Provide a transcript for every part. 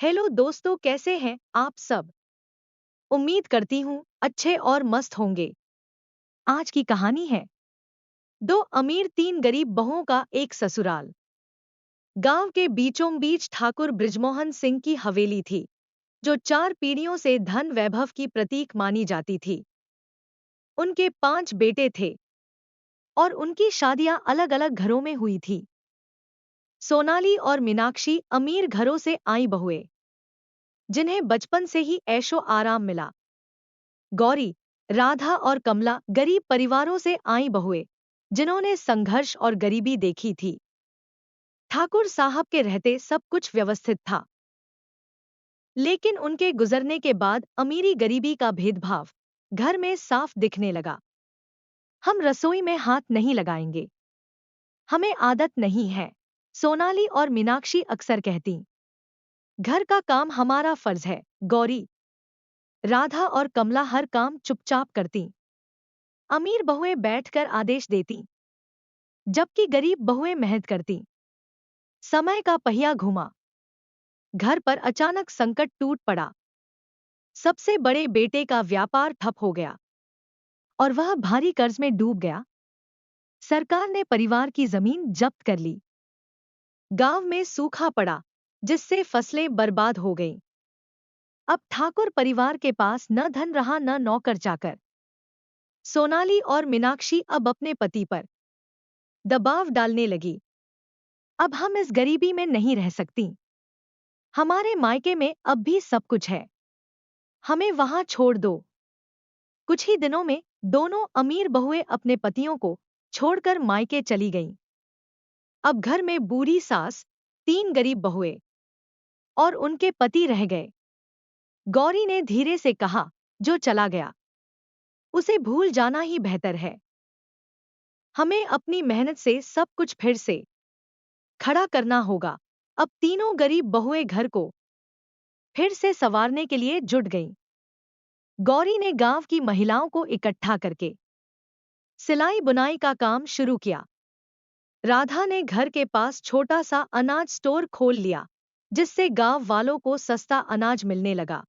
Hello दोस्तों, कैसे हैं आप सब। उम्मीद करती हूँ अच्छे और मस्त होंगे। आज की कहानी है दो अमीर तीन गरीब बहुओं का एक ससुराल। गांव के बीचों बीच ठाकुर बृजमोहन सिंह की हवेली थी, जो 4 पीढ़ियों से धन वैभव की प्रतीक मानी जाती थी। उनके 5 बेटे थे और उनकी शादियां अलग अलग घरों में हुई थी। सोनाली और मीनाक्षी अमीर घरों से आई बहुएं, जिन्हें बचपन से ही ऐशो आराम मिला। गौरी, राधा और कमला गरीब परिवारों से आई बहुएं, जिन्होंने संघर्ष और गरीबी देखी थी। ठाकुर साहब के रहते सब कुछ व्यवस्थित था, लेकिन उनके गुजरने के बाद अमीरी गरीबी का भेदभाव घर में साफ दिखने लगा। हम रसोई में हाथ नहीं लगाएंगे, हमें आदत नहीं है, सोनाली और मीनाक्षी अक्सर कहती। घर का काम हमारा फर्ज है, गौरी, राधा और कमला हर काम चुपचाप करती। अमीर बहुएं बैठकर आदेश देती, जबकि गरीब बहुएं मेहनत करती। समय का पहिया घुमा। घर पर अचानक संकट टूट पड़ा। सबसे बड़े बेटे का व्यापार ठप हो गया और वह भारी कर्ज में डूब गया। सरकार ने परिवार की जमीन जब्त कर ली। गांव में सूखा पड़ा, जिससे फसलें बर्बाद हो गईं। अब ठाकुर परिवार के पास न धन रहा, न नौकर चाकर। सोनाली और मीनाक्षी अब अपने पति पर दबाव डालने लगी। अब हम इस गरीबी में नहीं रह सकती। हमारे मायके में अब भी सब कुछ है, हमें वहां छोड़ दो। कुछ ही दिनों में दोनों अमीर बहुएं अपने पतियों को छोड़कर मायके चली गईं। अब घर में बूढ़ी सास, 3 गरीब बहुएं और उनके पति रह गए। गौरी ने धीरे से कहा, जो चला गया उसे भूल जाना ही बेहतर है। हमें अपनी मेहनत से सब कुछ फिर से खड़ा करना होगा। अब तीनों गरीब बहुएं घर को फिर से संवारने के लिए जुट गईं। गौरी ने गांव की महिलाओं को इकट्ठा करके सिलाई बुनाई का काम शुरू किया। राधा ने घर के पास छोटा सा अनाज स्टोर खोल लिया, जिससे गांव वालों को सस्ता अनाज मिलने लगा।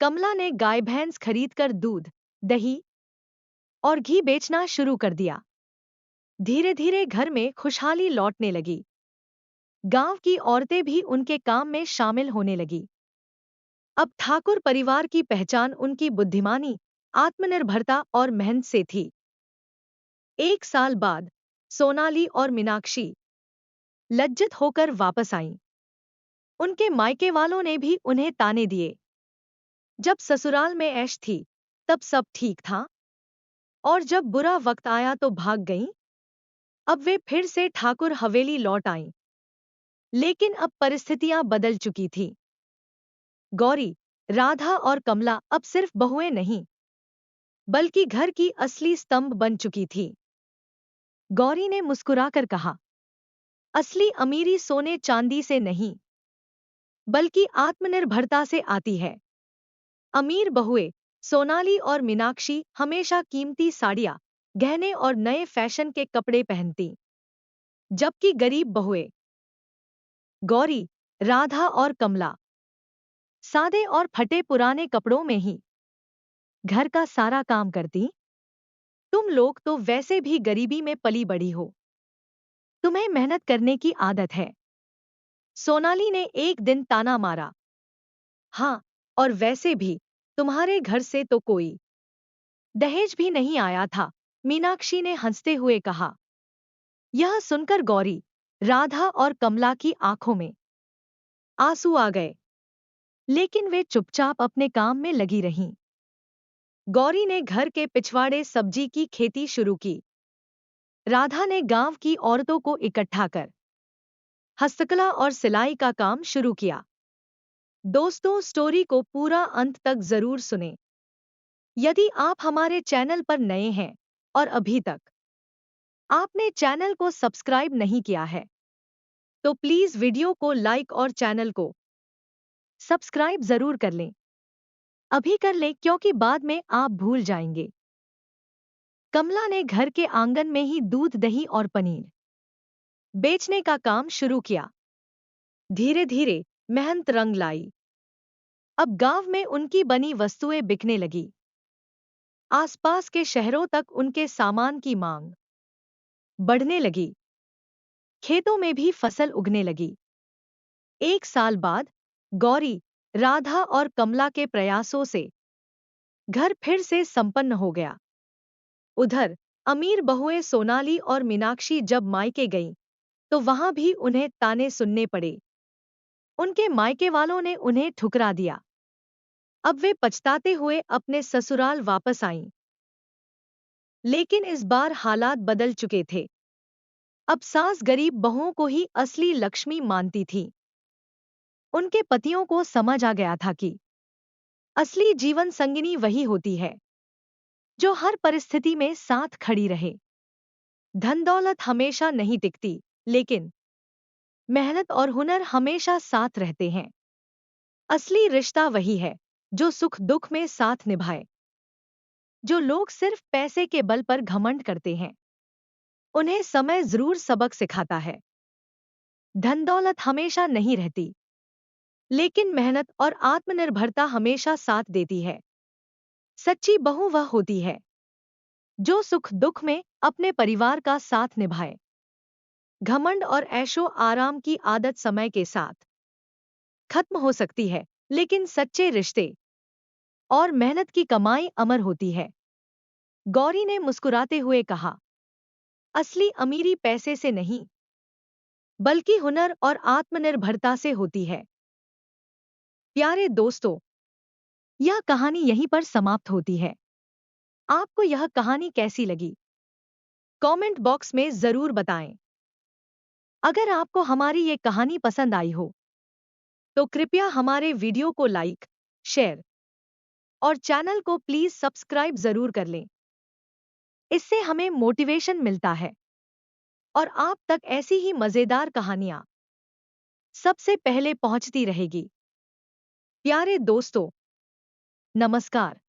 कमला ने गाय भैंस खरीदकर दूध, दही और घी बेचना शुरू कर दिया। धीरे धीरे घर में खुशहाली लौटने लगी। गांव की औरतें भी उनके काम में शामिल होने लगी। अब ठाकुर परिवार की पहचान उनकी बुद्धिमानी, आत्मनिर्भरता और मेहनत से थी। 1 साल बाद सोनाली और मीनाक्षी लज्जित होकर वापस आईं। उनके मायके वालों ने भी उन्हें ताने दिए। जब ससुराल में ऐश थी, तब सब ठीक था, और जब बुरा वक्त आया तो भाग गईं। अब वे फिर से ठाकुर हवेली लौट आईं, लेकिन अब परिस्थितियां बदल चुकी थीं। गौरी, राधा और कमला अब सिर्फ बहुएं नहीं, बल्कि घर की असली स्तंभ बन चुकी थी। गौरी ने मुस्कुराकर कहा, असली अमीरी सोने चांदी से नहीं, बल्कि आत्मनिर्भरता से आती है। अमीर बहुएं सोनाली और मीनाक्षी हमेशा कीमती साड़ियां, गहने और नए फैशन के कपड़े पहनती, जबकि गरीब बहुएं गौरी, राधा और कमला सादे और फटे पुराने कपड़ों में ही घर का सारा काम करती। तुम लोग तो वैसे भी गरीबी में पली बड़ी हो, तुम्हें मेहनत करने की आदत है, सोनाली ने एक दिन ताना मारा। हाँ, और वैसे भी तुम्हारे घर से तो कोई दहेज भी नहीं आया था, मीनाक्षी ने हंसते हुए कहा। यह सुनकर गौरी, राधा और कमला की आंखों में आंसू आ गए, लेकिन वे चुपचाप अपने काम में लगी रहीं। गौरी ने घर के पिछवाड़े सब्जी की खेती शुरू की। राधा ने गांव की औरतों को इकट्ठा कर हस्तकला और सिलाई का काम शुरू किया। दोस्तों, स्टोरी को पूरा अंत तक जरूर सुनें। यदि आप हमारे चैनल पर नए हैं और अभी तक आपने चैनल को सब्सक्राइब नहीं किया है, तो प्लीज वीडियो को लाइक और चैनल को सब्सक्राइब जरूर कर लें। अभी कर लें, क्योंकि बाद में आप भूल जाएंगे। कमला ने घर के आंगन में ही दूध, दही और पनीर बेचने का काम शुरू किया। धीरे धीरे मेहनत रंग लाई। अब गांव में उनकी बनी वस्तुएं बिकने लगी। आसपास के शहरों तक उनके सामान की मांग बढ़ने लगी। खेतों में भी फसल उगने लगी। एक साल बाद गौरी, राधा और कमला के प्रयासों से घर फिर से संपन्न हो गया। उधर अमीर बहुएं सोनाली और मीनाक्षी जब मायके गईं, तो वहां भी उन्हें ताने सुनने पड़े। उनके मायके वालों ने उन्हें ठुकरा दिया। अब वे पछताते हुए अपने ससुराल वापस आईं। लेकिन इस बार हालात बदल चुके थे। अब सास गरीब बहुओं को ही असली लक्ष्मी मानती थी। उनके पतियों को समझ आ गया था कि असली जीवन संगिनी वही होती है जो हर परिस्थिति में साथ खड़ी रहे। धन दौलत हमेशा नहीं टिकती, लेकिन मेहनत और हुनर हमेशा साथ रहते हैं। असली रिश्ता वही है जो सुख दुख में साथ निभाए। जो लोग सिर्फ पैसे के बल पर घमंड करते हैं, उन्हें समय जरूर सबक सिखाता है। धन दौलत हमेशा नहीं रहती, लेकिन मेहनत और आत्मनिर्भरता हमेशा साथ देती है। सच्ची बहू वह होती है जो सुख दुख में अपने परिवार का साथ निभाए। घमंड और ऐशो आराम की आदत समय के साथ खत्म हो सकती है, लेकिन सच्चे रिश्ते और मेहनत की कमाई अमर होती है। गौरी ने मुस्कुराते हुए कहा, असली अमीरी पैसे से नहीं, बल्कि हुनर और आत्मनिर्भरता से होती है। प्यारे दोस्तों, यह कहानी यहीं पर समाप्त होती है। आपको यह कहानी कैसी लगी? कमेंट बॉक्स में जरूर बताएं। अगर आपको हमारी ये कहानी पसंद आई हो, तो कृपया हमारे वीडियो को लाइक, शेयर और चैनल को प्लीज सब्सक्राइब जरूर कर लें। इससे हमें मोटिवेशन मिलता है और आप तक ऐसी ही मजेदार कहानियां सबसे पहले पहुंचती रहेगी। प्यारे दोस्तों, नमस्कार।